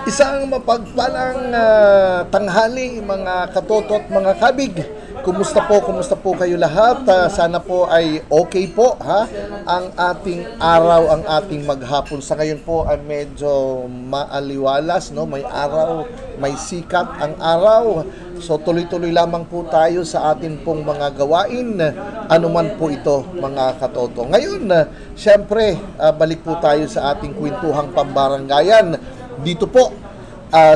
Isang mapagpalang tanghali mga katotot, mga kabig. Kumusta po kayo lahat? Sana po ay okay po, ha? Ang ating araw, ang ating maghapon sa ngayon po ay medyo maaliwalas, no? May araw, may sikat ang araw. So tuloy-tuloy lamang po tayo sa atin pong mga gawain, anuman po ito mga katoto. Ngayon, syempre, balik po tayo sa ating kwentuhang pambaranggayan. Dito po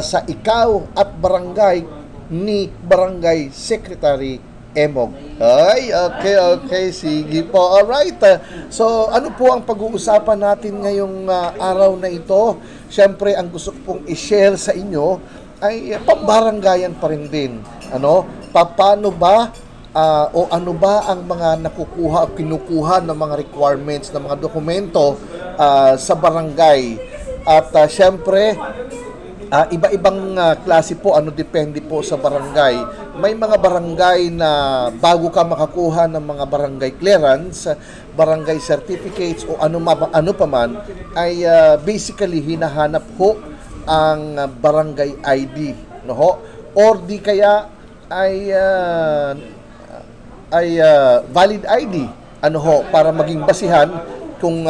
sa Ikaw at Barangay ni Barangay Secretary Emog. Ay, okay, sige po. Alright. So, ano po ang pag-uusapan natin ngayong araw na ito? Syempre, ang gusto kong i-share sa inyo ay pambaranggayan pa rin din. Ano? Paano ba o ano ba ang mga nakukuha o kinukuha ng mga requirements ng mga dokumento sa barangay? At syempre, iba-ibang klase po, depende po sa barangay. May mga barangay na bago ka makakuha ng mga barangay clearance, barangay certificates o ano pa man, ay basically hinahanap po ang barangay ID, no ho? Or di kaya ay valid ID, para maging basihan kung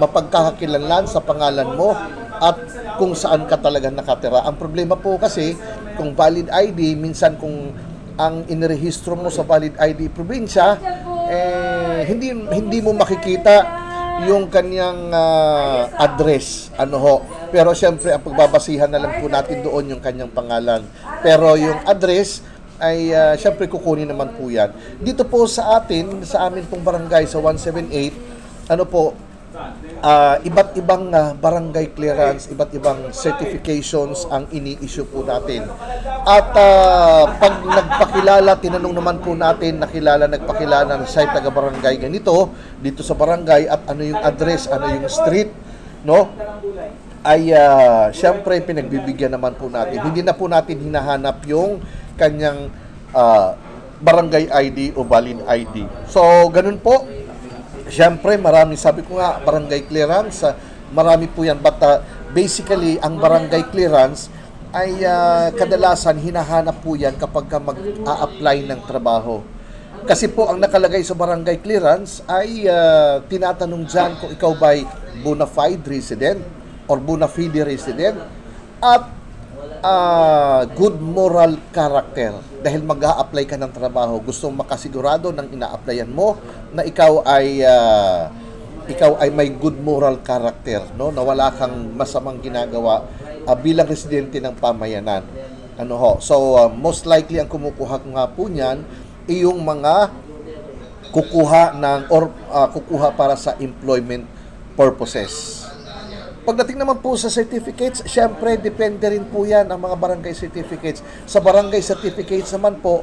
mapagkakakilanlan sa pangalan mo at kung saan ka talaga nakatira. Ang problema po kasi, kung valid ID, minsan kung ang inirehistro mo sa valid ID probinsya, hindi mo makikita yung kanyang address, Pero syempre, ang pagbabasihan na lang po natin doon yung kanyang pangalan. Pero yung address ay syempre kukunin naman po yan. Dito po sa amin pong barangay sa 178, iba't ibang barangay clearance, iba't ibang certifications ang ini-issue po natin. At pag nagpakilala, tinanong naman po natin, nagpakilala na siya taga-barangay ganito, dito sa barangay, at ano yung address, ano yung street, no? Ay syempre pinagbibigyan naman po natin. Hindi na po natin hinahanap yung kanyang barangay ID o valid ID. So, ganun po. Siyempre, sabi ko nga, barangay clearance, marami po yan. But basically, ang barangay clearance ay kadalasan hinahanap po yan kapag ka mag-a-apply ng trabaho. Kasi po, ang nakalagay sa barangay clearance ay tinatanong dyan kung ikaw ba'y bona fide resident or bona fide resident at good moral character. Dahil mag-a-apply ka ng trabaho, gusto makasigurado ng ina-applyan mo na ikaw ay may good moral character, no? Na wala kang masamang ginagawa bilang residente ng pamayanan. So most likely ang kumukuha nga po niyan ay yung mga kukuha para sa employment purposes. Pagdating naman po sa certificates, syempre, depende rin po yan ang mga barangay certificates. Sa barangay certificates naman po,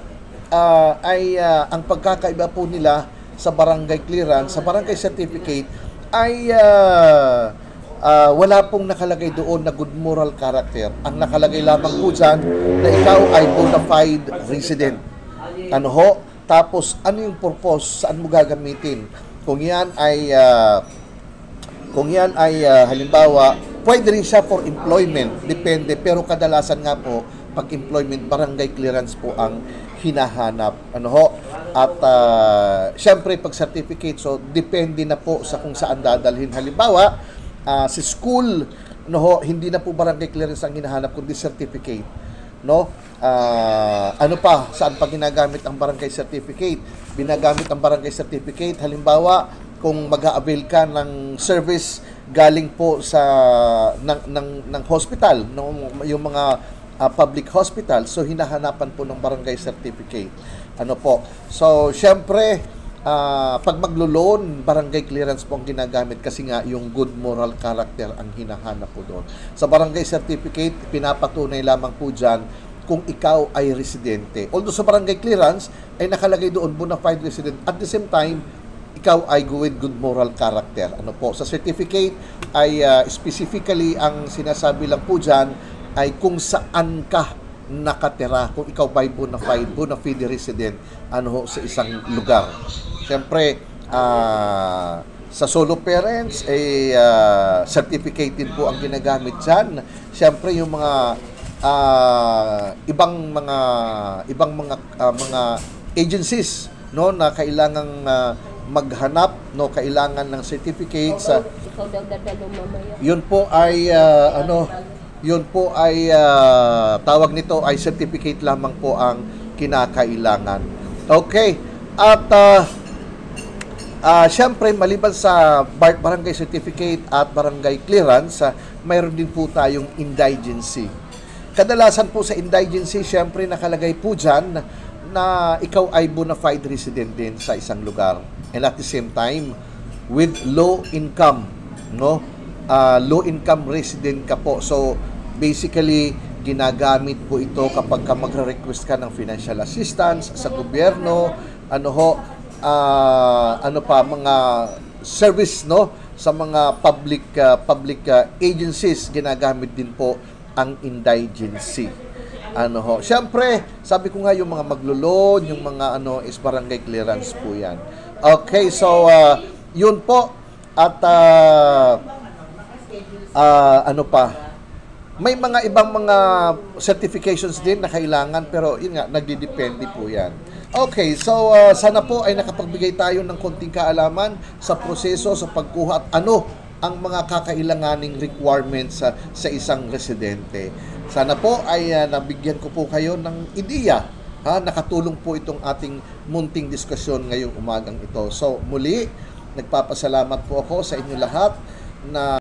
ang pagkakaiba po nila sa barangay clearance, sa barangay certificate, ay wala pong nakalagay doon na good moral character. Ang nakalagay lamang po dyan na ikaw ay bona fide resident. Tapos, ano yung purpose? Saan mo gagamitin? Kung yan ay halimbawa, pwede rin siya for employment, depende, pero kadalasan nga po, pag employment, barangay clearance po ang hinahanap. At syempre, pag certificate, so depende na po sa kung saan dadalhin. Halimbawa, si school, hindi na po barangay clearance ang hinahanap, kundi certificate. Saan pa ginagamit ang barangay certificate? Binagamit ang barangay certificate, halimbawa, kung mag-a-avail ka ng service galing po sa ng hospital, yung mga public hospital, so hinahanapan po ng barangay certificate. So syempre, pag maglo-loan, barangay clearance po ang ginagamit kasi nga yung good moral character ang hinahanap po doon. Sa barangay certificate, pinapatunay lamang po dyan kung ikaw ay residente. Although sa barangay clearance ay nakalagay doon bona fide resident, at the same time ikaw ay with good moral character. Sa certificate ay specifically ang sinasabi lang po dyan ay kung saan ka nakatira, kung ikaw ba'y bona fide resident sa isang lugar. Siyempre, Sa solo parents, certificate din po ang ginagamit dyan. Siyempre, yung mga ibang mga agencies, no, na kailangang maghanap, no, kailangan ng certificates. Ikaw daw dadalo mamaya. Yun po ay tawag nito ay certificate lamang po ang kinakailangan. Okay. At siyempre, maliban sa barangay certificate at barangay clearance, mayroon din po tayong indigency. Kadalasan po sa indigency, siyempre nakalagay po dyan na ikaw ay bona fide resident din sa isang lugar. And at the same time, with low income, no? Low income resident ka po. So, basically, ginagamit po ito kapag ka magre-request ka ng financial assistance sa gobyerno, mga service, no, sa mga public agencies, ginagamit din po ang indigency. Siyempre, sabi ko nga, yung mga maglo-loan, yung mga is barangay clearance po yan. Okay, so yun po. At may mga ibang mga certifications din na kailangan, pero yun nga, nagdidepende po yan. Okay, so sana po ay nakapagbigay tayo ng konting kaalaman sa proseso, sa pagkuha at ano ang mga kakailanganing requirements sa isang residente. Sana po ay nabigyan ko po kayo ng ideya. Nakatulong po itong ating munting diskusyon ngayong umagang ito. So muli, nagpapasalamat po ako sa inyo lahat na